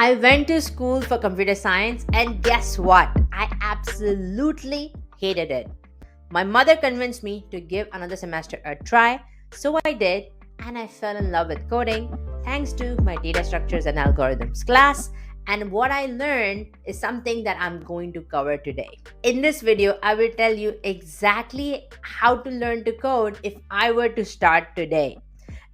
I went to school for computer science, and guess what? I absolutely hated it. My mother convinced me to give another semester a try, so I did, and I fell in love with coding thanks to my data structures and algorithms class. And what I learned is something that I'm going to cover today. In this video, I will tell you exactly how to learn to code if I were to start today.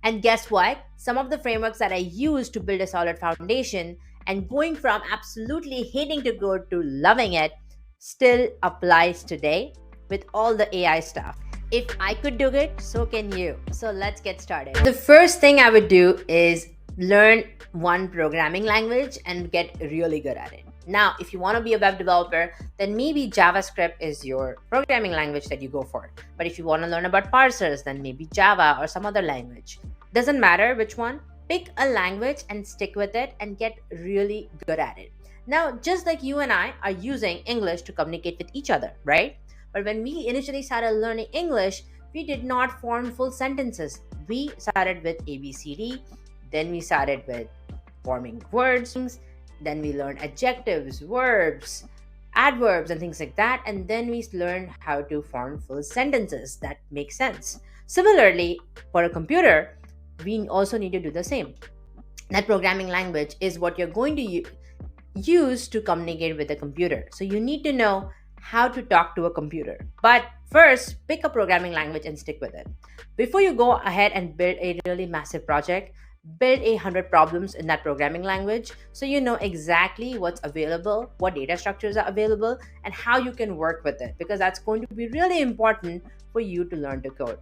And guess what? Some of the frameworks that I use to build a solid foundation and going from absolutely hating to code to loving it still applies today with all the AI stuff. If I could do it, so can you. So let's get started. The first thing I would do is learn one programming language and get really good at it. Now, if you want to be a web developer, then maybe JavaScript is your programming language that you go for. But if you want to learn about parsers, then maybe Java or some other language. Doesn't matter which one, pick a language and stick with it and get really good at it. Now, just like you and I are using English to communicate with each other, right? But when we initially started learning English, we did not form full sentences. We started with ABCD, then we started with forming words, then we learned adjectives, verbs, adverbs, and things like that. And then we learned how to form full sentences that make sense. Similarly, for a computer, we also need to do the same. That programming language is what you're going to use to communicate with a computer. So you need to know how to talk to a computer. But first, pick a programming language and stick with it. Before you go ahead and build a really massive project, build 100 problems in that programming language so you know exactly what's available, what data structures are available, and how you can work with it, because that's going to be really important for you to learn to code.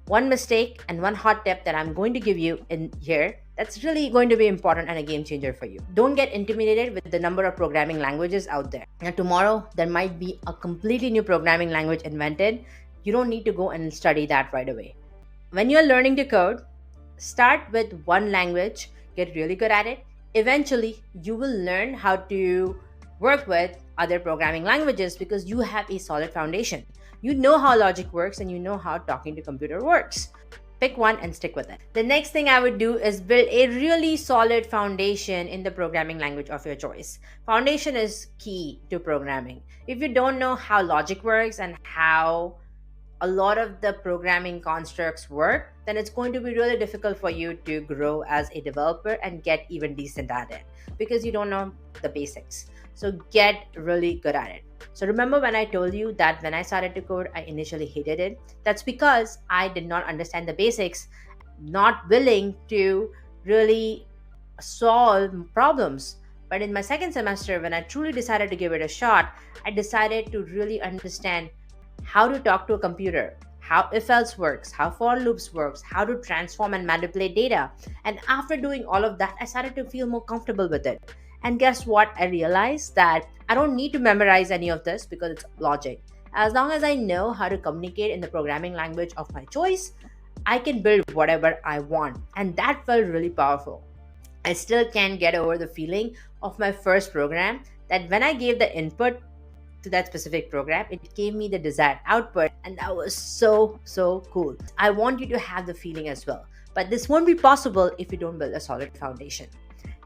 One mistake and one hot tip that I'm going to give you in here that's really going to be important and a game changer for you. Don't get intimidated with the number of programming languages out there. Now, tomorrow, there might be a completely new programming language invented. You don't need to go and study that right away. When you're learning to code, start with one language, get really good at it. Eventually, you will learn how to work with other programming languages because you have a solid foundation. You know how logic works and you know how talking to computer works. Pick one and stick with it. The next thing I would do is build a really solid foundation in the programming language of your choice. Foundation is key to programming. If you don't know how logic works and how a lot of the programming constructs work, then it's going to be really difficult for you to grow as a developer and get even decent at it because you don't know the basics. So get really good at it. So remember when I told you that when I started to code, I initially hated it? That's because I did not understand the basics, not willing to really solve problems. But in my second semester, when I truly decided to give it a shot, I decided to really understand how to talk to a computer, how if else works, how for loops works, how to transform and manipulate data. And after doing all of that, I started to feel more comfortable with it. And guess what? I realized that I don't need to memorize any of this because it's logic. As long as I know how to communicate in the programming language of my choice, I can build whatever I want. And that felt really powerful. I still can't get over the feeling of my first program that when I gave the input to that specific program, it gave me the desired output, and that was so cool. I want you to have the feeling as well, but this won't be possible if you don't build a solid foundation.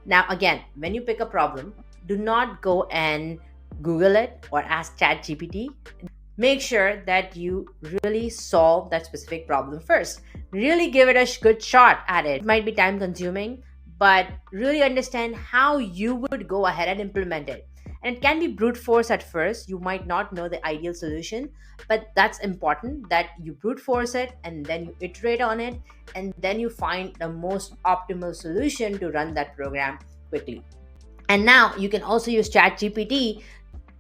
Now again, when you pick a problem, do not go and Google it or ask ChatGPT. Make sure that you really solve that specific problem first. Really give it a good shot at it. It might be time consuming, but really understand how you would go ahead and implement it. And it can be brute force at first. You might not know the ideal solution, but that's important that you brute force it and then you iterate on it and then you find the most optimal solution to run that program quickly. And now you can also use ChatGPT,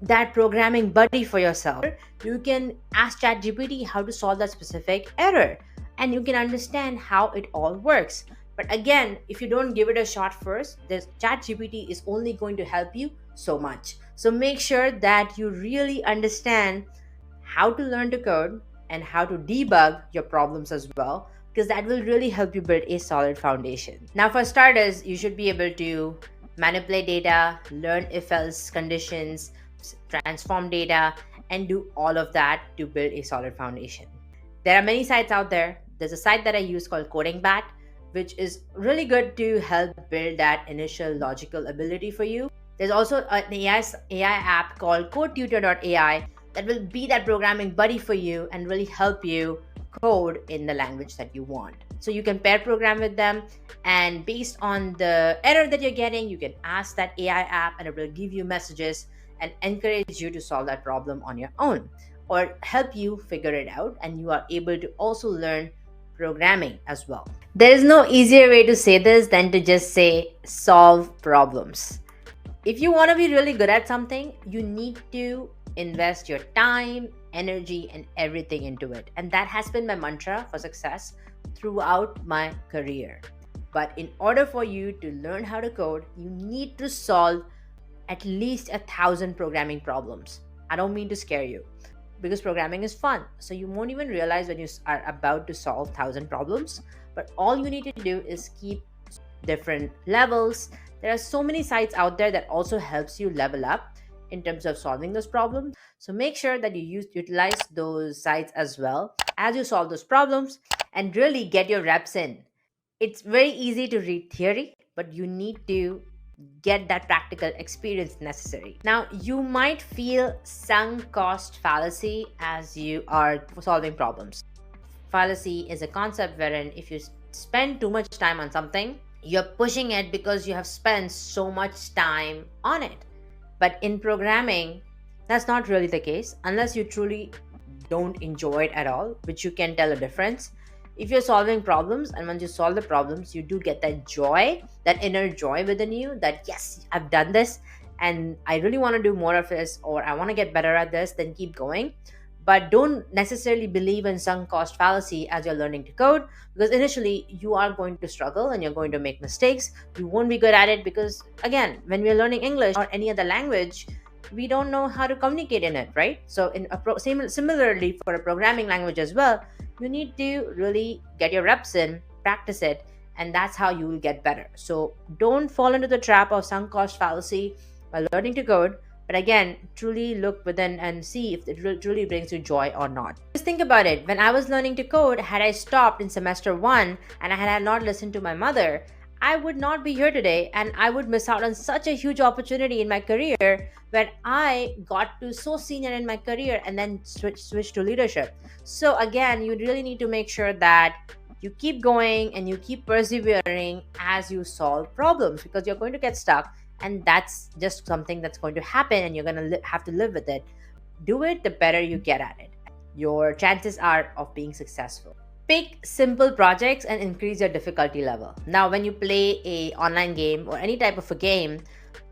that programming buddy for yourself. You can ask ChatGPT how to solve that specific error and you can understand how it all works. But again, if you don't give it a shot first, this ChatGPT is only going to help you so much. So make sure that you really understand how to learn to code and how to debug your problems as well, because that will really help you build a solid foundation. Now, for starters, you should be able to manipulate data, learn if-else conditions, transform data, and do all of that to build a solid foundation. There are many sites out there. There's a site that I use called CodingBat. which is really good to help build that initial logical ability for you. There's also an AI app called CodeTutor.ai that will be that programming buddy for you and really help you code in the language that you want. So you can pair program with them, and based on the error that you're getting, you can ask that AI app and it will give you messages and encourage you to solve that problem on your own or help you figure it out, and you are able to also learn programming as well. There is no easier way to say this than to just say solve problems. If you want to be really good at something, you need to invest your time, energy, and everything into it. And that has been my mantra for success throughout my career. But in order for you to learn how to code, you need to solve at least 1,000 programming problems. I don't mean to scare you, because programming is fun. So you won't even realize when you are about to solve 1,000 problems. But all you need to do is keep different levels. There are so many sites out there that also helps you level up in terms of solving those problems. So make sure that you utilize those sites as well as you solve those problems and really get your reps in. It's very easy to read theory, but you need to get that practical experience necessary. Now, you might feel sunk cost fallacy as you are solving problems. Fallacy is a concept wherein if you spend too much time on something, you're pushing it because you have spent so much time on it. But in programming, that's not really the case unless you truly don't enjoy it at all, which you can tell a difference. If you're solving problems and once you solve the problems, you do get that joy, that inner joy within you that, yes, I've done this and I really want to do more of this, or I want to get better at this, then keep going. But don't necessarily believe in sunk cost fallacy as you're learning to code, because initially you are going to struggle and you're going to make mistakes. You won't be good at it because, again, when we're learning English or any other language, we don't know how to communicate in it, right? So similarly for a programming language as well, you need to really get your reps in, practice it, and that's how you will get better. So don't fall into the trap of sunk cost fallacy while learning to code. But again, truly look within and see if it truly brings you joy or not. Just think about it. When I was learning to code, had I stopped in semester 1 and I had not listened to my mother, I would not be here today, and I would miss out on such a huge opportunity in my career when I got to so senior in my career and then switch to leadership. So again, you really need to make sure that you keep going and you keep persevering as you solve problems, because you're going to get stuck. And that's just something that's going to happen, and you're going to have to live with it. Do it, the better you get at it, your chances are of being successful. Pick simple projects and increase your difficulty level. Now, when you play a online game or any type of a game,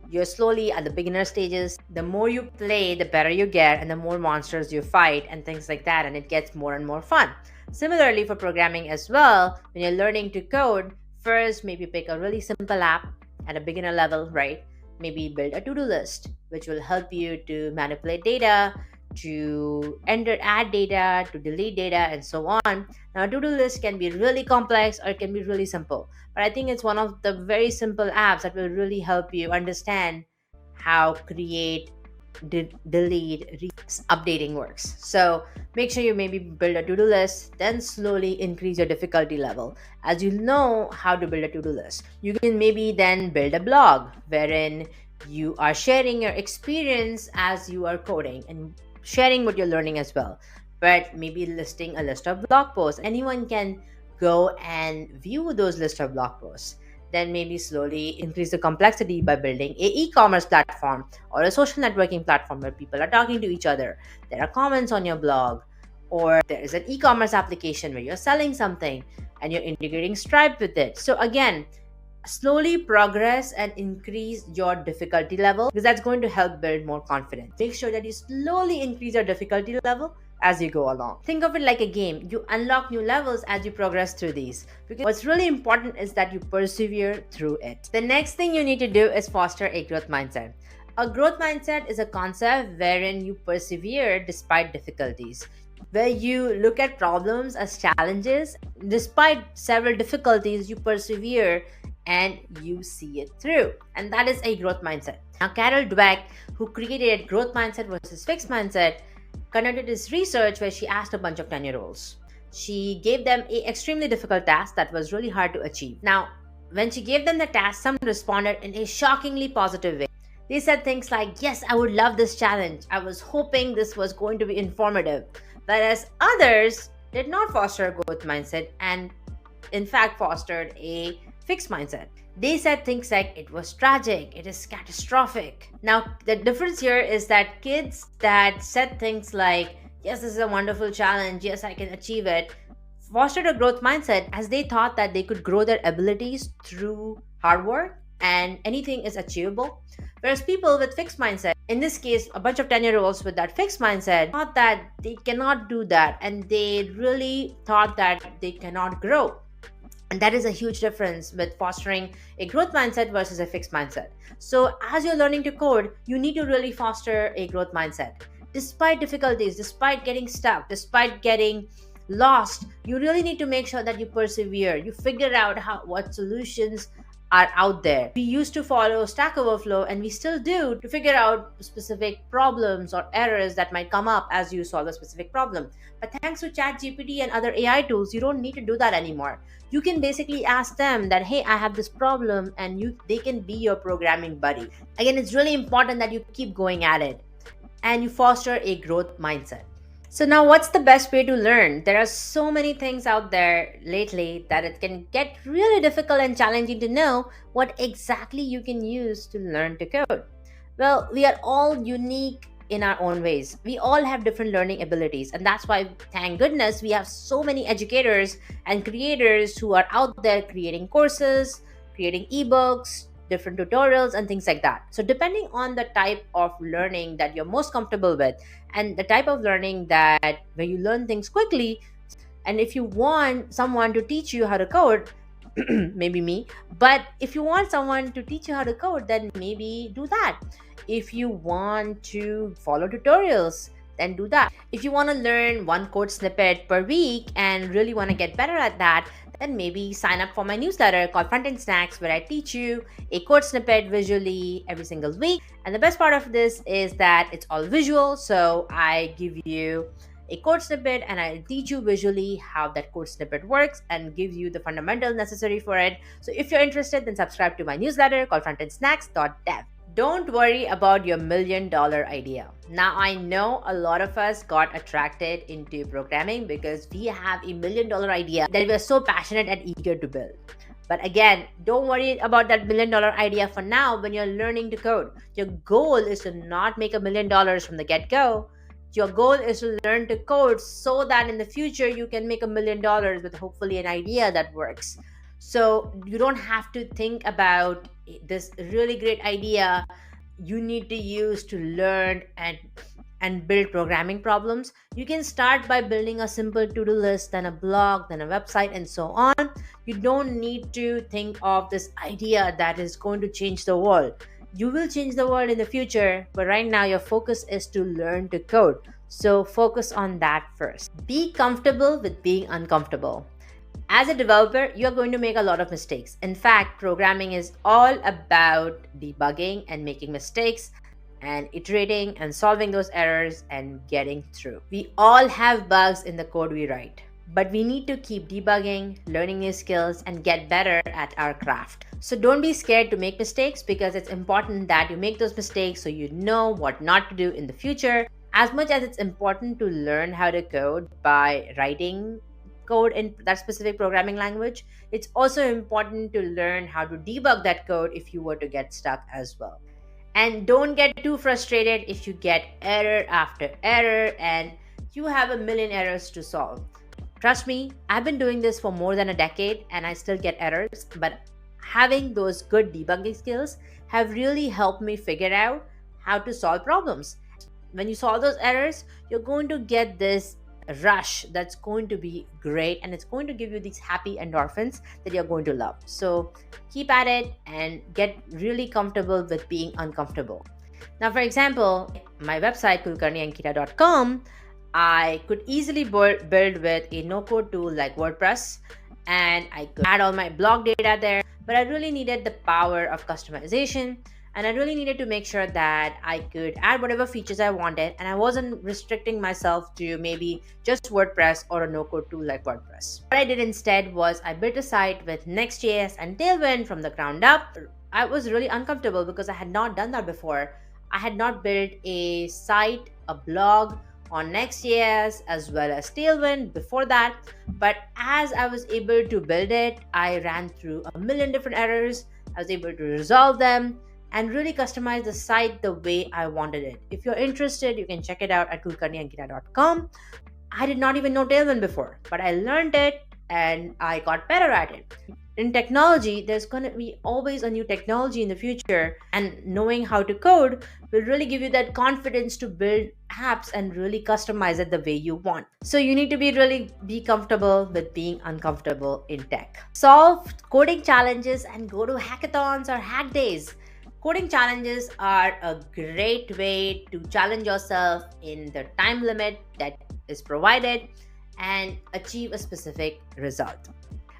you're slowly at the beginner stages. The more you play, the better you get, and the more monsters you fight and things like that, and it gets more and more fun. Similarly for programming as well, when you're learning to code, first maybe pick a really simple app at a beginner level, right? Maybe build a to-do list, which will help you to manipulate data, to add data, to delete data, and so on. Now, a to-do list can be really complex or it can be really simple. But I think it's one of the very simple apps that will really help you understand how create, delete, updating works. So make sure you maybe build a to-do list, then slowly increase your difficulty level. As you know how to build a to-do list, you can maybe then build a blog wherein you are sharing your experience as you are coding and sharing what you're learning as well. But maybe listing a list of blog posts. Anyone can go and view those list of blog posts. Then maybe slowly increase the complexity by building a e-commerce platform or a social networking platform where people are talking to each other. There are comments on your blog, or there is an e-commerce application where you're selling something and you're integrating Stripe with it. So again, slowly progress and increase your difficulty level, because that's going to help build more confidence. Make sure that you slowly increase your difficulty level as you go along. Think of it like a game. You unlock new levels as you progress through these, because what's really important is that you persevere through it. The next thing you need to do is foster a growth mindset. A growth mindset is a concept wherein you persevere despite difficulties, where you look at problems as challenges. Despite several difficulties, you persevere and you see it through. And that is a growth mindset. Now, Carol Dweck, who created growth mindset versus fixed mindset, conducted this research where she asked a bunch of 10-year-olds, She gave them a extremely difficult task that was really hard to achieve. Now, when she gave them the task, some responded in a shockingly positive way. They said things like, "Yes, I would love this challenge. I was hoping this was going to be informative." Whereas others did not foster a growth mindset and, in fact, fostered a fixed mindset. They said things like, "It was tragic, it is catastrophic." Now, the difference here is that kids that said things like, "Yes, this is a wonderful challenge, yes, I can achieve it," fostered a growth mindset as they thought that they could grow their abilities through hard work and anything is achievable. Whereas people with fixed mindset, in this case, a bunch of 10-year-olds with that fixed mindset, thought that they cannot do that and they really thought that they cannot grow. And that is a huge difference with fostering a growth mindset versus a fixed mindset. So, as you're learning to code, you need to really foster a growth mindset. Despite difficulties, despite getting stuck, despite getting lost, you really need to make sure that you persevere. You figure out what solutions are out there. We used to follow Stack Overflow, and we still do, to figure out specific problems or errors that might come up as you solve a specific problem. But thanks to ChatGPT and other AI tools, you don't need to do that anymore. You can basically ask them that, "Hey, I have this problem," and they can be your programming buddy. Again, it's really important that you keep going at it and you foster a growth mindset. So now, what's the best way to learn? There are so many things out there lately that it can get really difficult and challenging to know what exactly you can use to learn to code. Well, we are all unique in our own ways. We all have different learning abilities, and that's why, thank goodness, we have so many educators and creators who are out there creating courses, creating ebooks, different tutorials and things like that. So depending on the type of learning that you're most comfortable with and the type of learning that where you learn things quickly, and if you want someone to teach you how to code, maybe me, but if you want someone to teach you how to code, then maybe do that. If you want to follow tutorials, then do that. If you want to learn one code snippet per week and really want to get better at that, then maybe sign up for my newsletter called Front End Snacks, where I teach you a code snippet visually every single week. And the best part of this is that it's all visual. So I give you a code snippet and I teach you visually how that code snippet works and give you the fundamentals necessary for it. So if you're interested, then subscribe to my newsletter called frontendsnacks.dev. Don't worry about your $1 million idea. Now, I know a lot of us got attracted into programming because we have a $1 million idea that we're so passionate and eager to build. But again, don't worry about that $1 million idea for now when you're learning to code. Your goal is to not make $1 million from the get-go. Your goal is to learn to code so that in the future you can make $1 million with hopefully an idea that works. So you don't have to think about this really great idea you need to use to learn and build programming problems. You can start by building a simple to-do list, then a blog, then a website, and so on. You don't need to think of this idea that is going to change the world. You will change the world in the future, but right now your focus is to learn to code. So focus on that first. Be comfortable with being uncomfortable. As a developer, you're going to make a lot of mistakes. In fact, programming is all about debugging and making mistakes and iterating and solving those errors and getting through. We all have bugs in the code we write, but we need to keep debugging, learning new skills, and get better at our craft. So don't be scared to make mistakes, because it's important that you make those mistakes so you know what not to do in the future. As much as it's important to learn how to code by writing code in that specific programming language, it's also important to learn how to debug that code if you were to get stuck as well. And don't get too frustrated if you get error after error and you have a million errors to solve. Trust me, I've been doing this for more than a decade and I still get errors, but having those good debugging skills have really helped me figure out how to solve problems. When you solve those errors, you're going to get this rush that's going to be great, and it's going to give you these happy endorphins that you're going to love. So keep at it and get really comfortable with being uncomfortable. Now, for example, my website kulkarniankita.com, I could easily build with a no-code tool like WordPress, and I could add all my blog data there, but I really needed the power of customization. and I really needed to make sure that I could add whatever features I wanted, and I wasn't restricting myself to maybe just WordPress or a no-code tool like WordPress. What I did instead was I built a site with Next.js and Tailwind from the ground up. I was really uncomfortable because I had not done that before. I had not built a site, a blog on Next.js as well as Tailwind before that. But as I was able to build it, I ran through a million different errors. I was able to resolve them and really customize the site the way I wanted it. If you're interested, you can check it out at kulkarniankita.com. I did not even know Tailwind before, but I learned it and I got better at it. In technology, there's going to be always a new technology in the future, and knowing how to code will really give you that confidence to build apps and really customize it the way you want. So you need to be comfortable with being uncomfortable in tech. Solve coding challenges and go to hackathons or hack days. Coding challenges are a great way to challenge yourself in the time limit that is provided and achieve a specific result.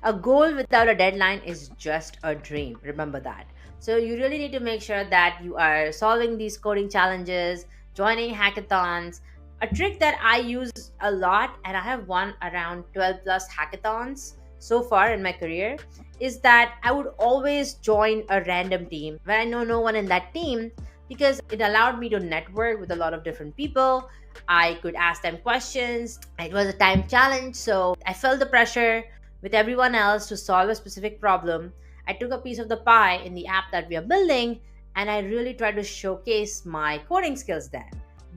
A goal without a deadline is just a dream. Remember that. So you really need to make sure that you are solving these coding challenges, joining hackathons. A trick that I use a lot, and I have won around 12 plus hackathons so far in my career, is that I would always join a random team where I know no one in that team, because it allowed me to network with a lot of different people. I could ask them questions. It was a time challenge, so I felt the pressure with everyone else to solve a specific problem. I took a piece of the pie in the app that we are building, and I really tried to showcase my coding skills there.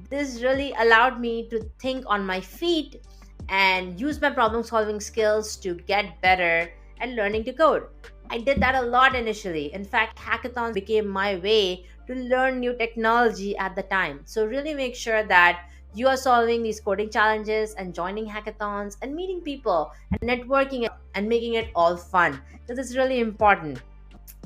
This really allowed me to think on my feet and use my problem solving skills to get better at learning to code. I did that a lot initially. In fact, hackathons became my way to learn new technology at the time. So really make sure that you are solving these coding challenges and joining hackathons and meeting people and networking and making it all fun, because it's really important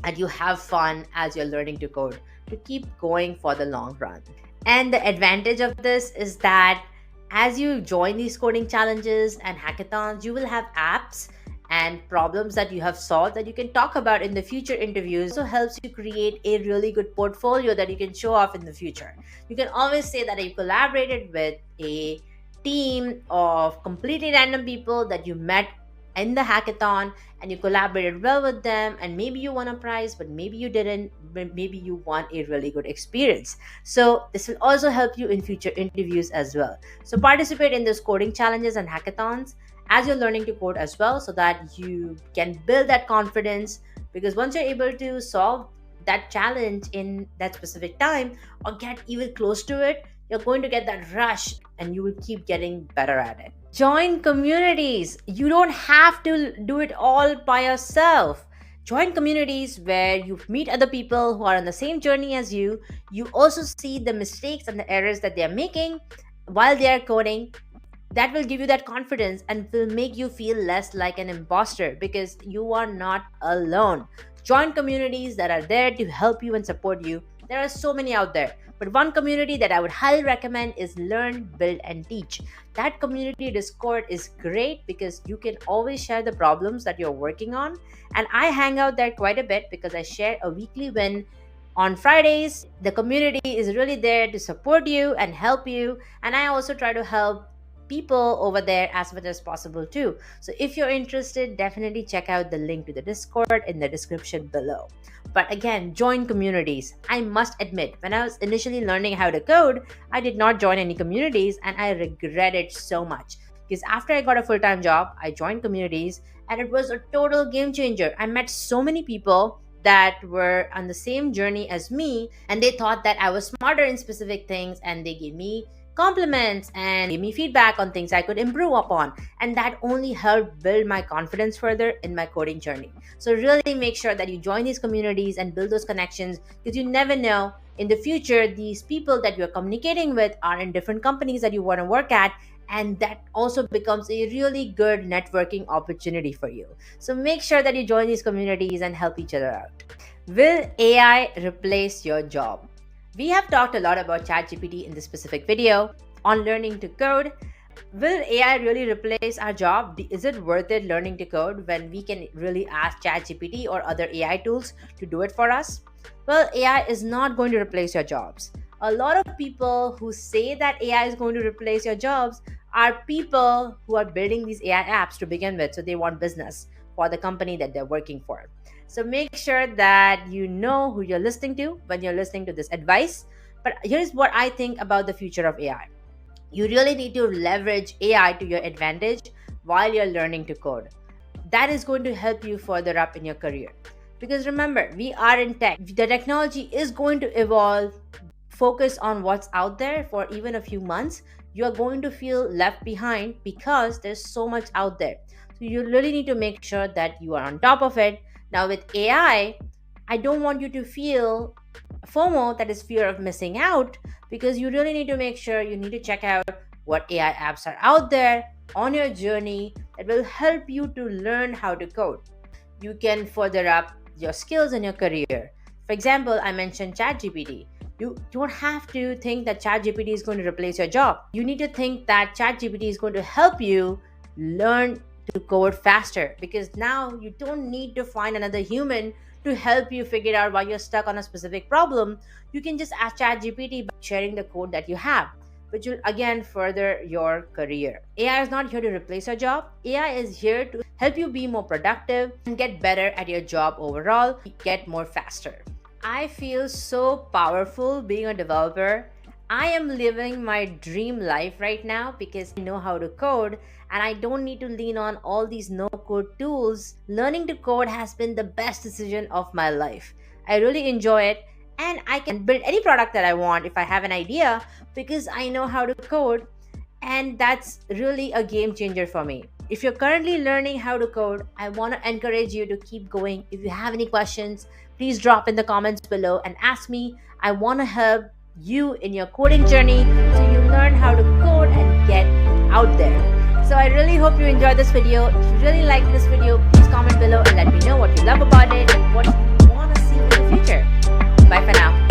that you have fun as you're learning to code to keep going for the long run. And the advantage of this is that as you join these coding challenges and hackathons, you will have apps and problems that you have solved that you can talk about in the future interviews. It also helps you create a really good portfolio that you can show off in the future. You can always say that you collaborated with a team of completely random people that you met in the hackathon and you collaborated well with them, and maybe you won a prize, but maybe you didn't, but maybe you won a really good experience. So this will also help you in future interviews as well. So participate in those coding challenges and hackathons as you're learning to code as well, so that you can build that confidence, because once you're able to solve that challenge in that specific time or get even close to it, you're going to get that rush and you will keep getting better at it. Join communities. You don't have to do it all by yourself. Join communities where you meet other people who are on the same journey as you. You also see the mistakes and the errors that they're making while they are coding. That will give you that confidence and will make you feel less like an imposter, because you are not alone. Join communities that are there to help you and support you. There are so many out there, but one community that I would highly recommend is Learn, Build, and Teach. That community Discord is great because you can always share the problems that you're working on. And I hang out there quite a bit because I share a weekly win on Fridays. The community is really there to support you and help you. And I also try to help people over there as much as possible too. So if you're interested, definitely check out the link to the Discord in the description below. But again, join communities. I must admit, when I was initially learning how to code, I did not join any communities, and I regret it so much, because after I got a full-time job, I joined communities and it was a total game changer. I met so many people that were on the same journey as me, and they thought that I was smarter in specific things, and they gave me compliments and gave me feedback on things I could improve upon, and that only helped build my confidence further in my coding journey. So really make sure that you join these communities and build those connections, because you never know, in the future these people that you're communicating with are in different companies that you want to work at, and that also becomes a really good networking opportunity for you. So make sure that you join these communities and help each other out. Will AI replace your job? We have talked a lot about ChatGPT in this specific video on learning to code. Will AI really replace our job? Is it worth it learning to code when we can really ask ChatGPT or other AI tools to do it for us? Well, AI is not going to replace your jobs. A lot of people who say that AI is going to replace your jobs are people who are building these AI apps to begin with. So they want business for the company that they're working for. So make sure that you know who you're listening to when you're listening to this advice. But here's what I think about the future of AI. You really need to leverage AI to your advantage while you're learning to code. That is going to help you further up in your career. Because remember, we are in tech. The technology is going to evolve. Focus on what's out there for even a few months. You are going to feel left behind because there's so much out there. So you really need to make sure that you are on top of it. Now with AI, I don't want you to feel FOMO, that is fear of missing out, because you really need to make sure you need to check out what AI apps are out there on your journey that will help you to learn how to code. You can further up your skills in your career. For example, I mentioned ChatGPT. You don't have to think that ChatGPT is going to replace your job. You need to think that ChatGPT is going to help you learn to code faster, because now you don't need to find another human to help you figure out why you're stuck on a specific problem. You can just ask ChatGPT by sharing the code that you have, which will again further your career. AI is not here to replace your job. AI is here to help you be more productive and get better at your job overall, get more faster. I feel so powerful being a developer. I am living my dream life right now because I know how to code and I don't need to lean on all these no-code tools. Learning to code has been the best decision of my life. I really enjoy it, and I can build any product that I want if I have an idea because I know how to code, and that's really a game changer for me. If you're currently learning how to code, I want to encourage you to keep going. If you have any questions, please drop in the comments below and ask me. I want to help you in your coding journey so you learn how to code and get out there. So I really hope you enjoyed this video. If you really liked this video, please comment below and let me know what you love about it and what you